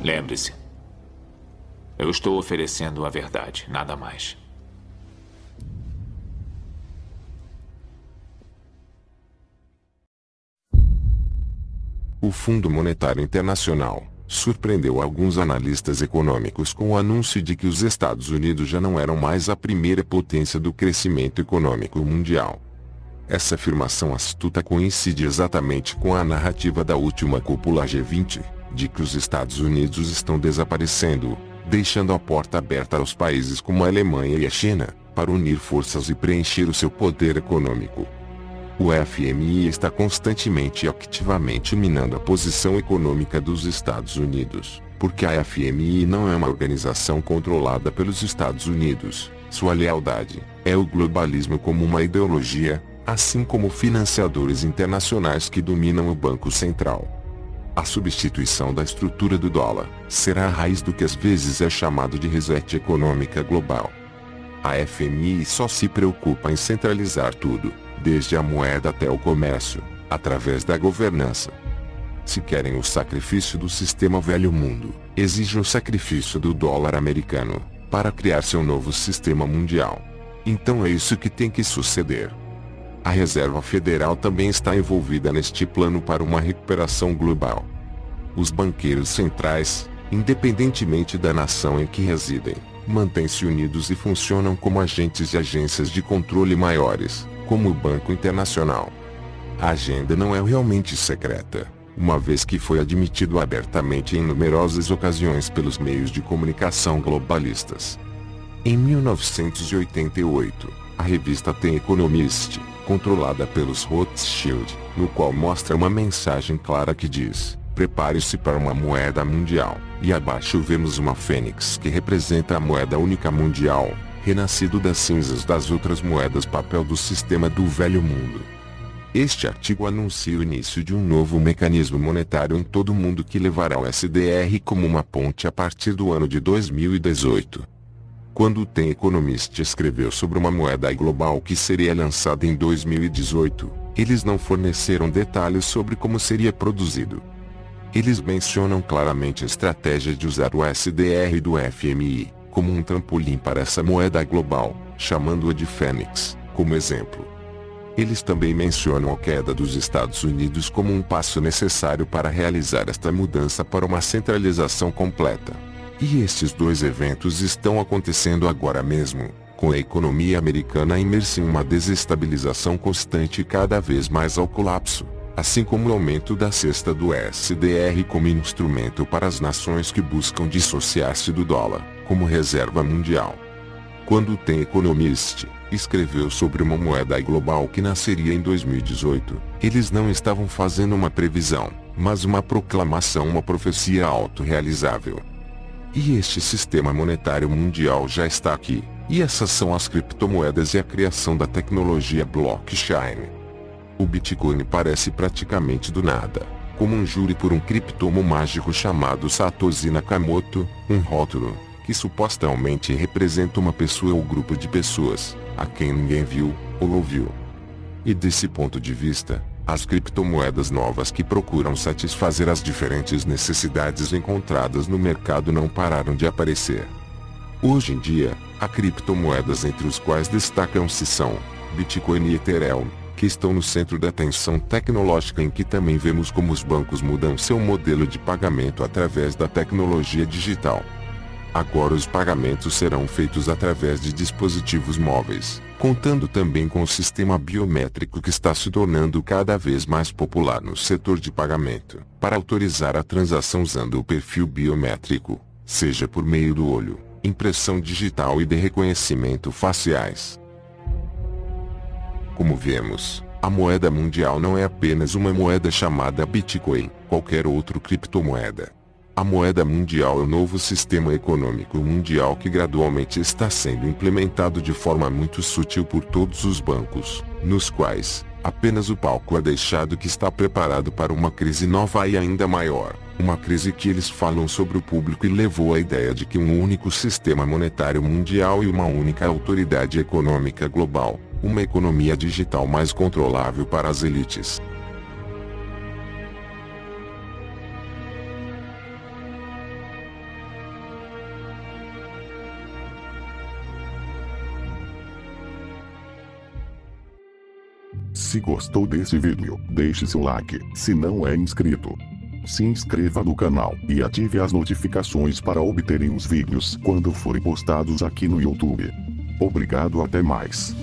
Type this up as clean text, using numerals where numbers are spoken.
Lembre-se, eu estou oferecendo a verdade, nada mais. O Fundo Monetário Internacional surpreendeu alguns analistas econômicos com o anúncio de que os Estados Unidos já não eram mais a primeira potência do crescimento econômico mundial. Essa afirmação astuta coincide exatamente com a narrativa da última cúpula G20, de que os Estados Unidos estão desaparecendo, deixando a porta aberta aos países como a Alemanha e a China, para unir forças e preencher o seu poder econômico. O FMI está constantemente e ativamente minando a posição econômica dos Estados Unidos, porque a FMI não é uma organização controlada pelos Estados Unidos. Sua lealdade é o globalismo como uma ideologia, assim como financiadores internacionais que dominam o Banco Central. A substituição da estrutura do dólar será a raiz do que às vezes é chamado de reset econômica global. A FMI só se preocupa em centralizar tudo, desde a moeda até o comércio, através da governança. Se querem o sacrifício do sistema velho mundo, exigem o sacrifício do dólar americano, para criar seu novo sistema mundial. Então é isso que tem que suceder. A Reserva Federal também está envolvida neste plano para uma recuperação global. Os banqueiros centrais, independentemente da nação em que residem, mantêm-se unidos e funcionam como agentes e agências de controle maiores, como o Banco Internacional. A agenda não é realmente secreta, uma vez que foi admitido abertamente em numerosas ocasiões pelos meios de comunicação globalistas. Em 1988, a revista The Economist, controlada pelos Rothschild, no qual mostra uma mensagem clara que diz: prepare-se para uma moeda mundial, e abaixo vemos uma fênix que representa a moeda única mundial, renascido das cinzas das outras moedas papel do sistema do velho mundo. Este artigo anuncia o início de um novo mecanismo monetário em todo o mundo que levará o SDR como uma ponte a partir do ano de 2018. Quando o The Economist escreveu sobre uma moeda global que seria lançada em 2018, eles não forneceram detalhes sobre como seria produzido. Eles mencionam claramente a estratégia de usar o SDR do FMI como um trampolim para essa moeda global, chamando-a de Fênix, como exemplo. Eles também mencionam a queda dos Estados Unidos como um passo necessário para realizar esta mudança para uma centralização completa. E estes dois eventos estão acontecendo agora mesmo, com a economia americana imersa em uma desestabilização constante e cada vez mais ao colapso, assim como o aumento da cesta do SDR como instrumento para as nações que buscam dissociar-se do dólar, como reserva mundial. Quando o The Economist escreveu sobre uma moeda global que nasceria em 2018, eles não estavam fazendo uma previsão, mas uma proclamação, uma profecia autorrealizável. E este sistema monetário mundial já está aqui, e essas são as criptomoedas e a criação da tecnologia blockchain. O Bitcoin parece praticamente do nada, como um júri por um criptomo mágico chamado Satoshi Nakamoto, um rótulo, que supostamente representa uma pessoa ou grupo de pessoas, a quem ninguém viu, ou ouviu. E desse ponto de vista, as criptomoedas novas que procuram satisfazer as diferentes necessidades encontradas no mercado não pararam de aparecer. Hoje em dia, há criptomoedas entre os quais destacam-se são Bitcoin e Ethereum, que estão no centro da atenção tecnológica, em que também vemos como os bancos mudam seu modelo de pagamento através da tecnologia digital. Agora os pagamentos serão feitos através de dispositivos móveis, contando também com o sistema biométrico que está se tornando cada vez mais popular no setor de pagamento, para autorizar a transação usando o perfil biométrico, seja por meio do olho, impressão digital e de reconhecimento faciais. Como vemos, a moeda mundial não é apenas uma moeda chamada Bitcoin, qualquer outra criptomoeda. A moeda mundial é o novo sistema econômico mundial que gradualmente está sendo implementado de forma muito sutil por todos os bancos, nos quais, apenas o palco é deixado que está preparado para uma crise nova e ainda maior, uma crise que eles falam sobre o público e levou à ideia de que um único sistema monetário mundial e uma única autoridade econômica global, uma economia digital mais controlável para as elites. Se gostou desse vídeo, deixe seu like. Se não é inscrito, se inscreva no canal e ative as notificações para obterem os vídeos quando forem postados aqui no YouTube. Obrigado, até mais.